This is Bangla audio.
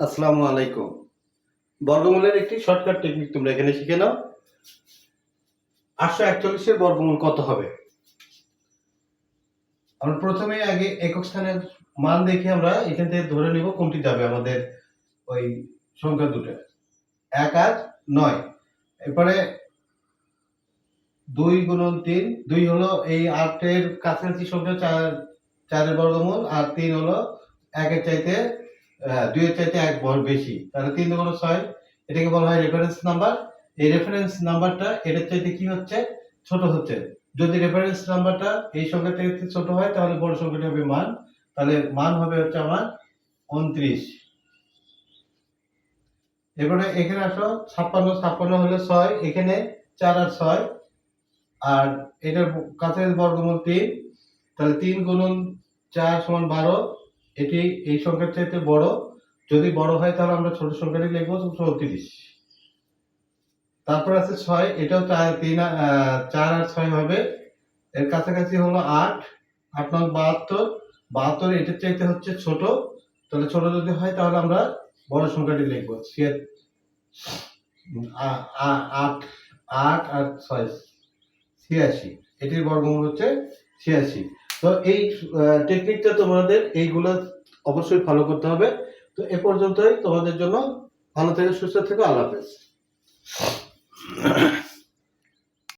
আসসালামু আলাইকুম। বর্গমূলের একটি শর্টকাট টেকনিক তোমরা এখানে শিখে নাও। 841 এর বর্গমূল কত হবে? আমরা প্রথমে আগে একক স্থানের মান দেখে আমরা এখান থেকে ধরে নিব কোনটি যাবে আমাদের ওই সংখ্যা দুটো। 1 আর 9। এরপরে 2 গুণন 3, 2 হলো এই 8 এর কাছাকাছি সংখ্যা 4 এর বর্গমূল, আর 3 হলো 1 এর চাইতে 2 এর চাইতে 1 বড় বেশি। তাহলে 3 দুগুণ 6। এটাকে বলা হয় রেফারেন্স নাম্বার। এই রেফারেন্স নাম্বারটা এটার চাইতে কি হচ্ছে? ছোট হচ্ছে। যদি রেফারেন্স নাম্বারটা এই সংখ্যা থেকে ছোট হয় তাহলে বড় সংখ্যাটি হবে মান। তাহলে মান হবে হচ্ছে আমার 29। এরপরে এখানে আসো 56 হলো 6, এখানে 4 আর 6, আর এটার কাছাকাছি বর্গমূল 3। তাহলে 3 গুণন 4 সমান 12। এটি এই সংখ্যার চাইতে বড়। যদি বড় হয় তাহলে আমরা ছোট সংখ্যাটি লিখবো 34। তারপর আছে 6, এটাও 4 আর 6 হবে। এর কাছাকাছি হলো 8, 8 নং 72, 72 এটার চাইতে হচ্ছে ছোট। তাহলে ছোট যদি হয় তাহলে আমরা বড় সংখ্যাটি লিখবো 8, 8 আর 6 86। এটির বর্গমূল হচ্ছে 86। তো এই টেকনিকটা তোমাদের এইগুলো অবশ্যই ফলো করতে হবে। তো এ পর্যন্তই তোমাদের জন্য। ভালো থেকে সুস্থ থেকো। আল্লাহ হাফেজ।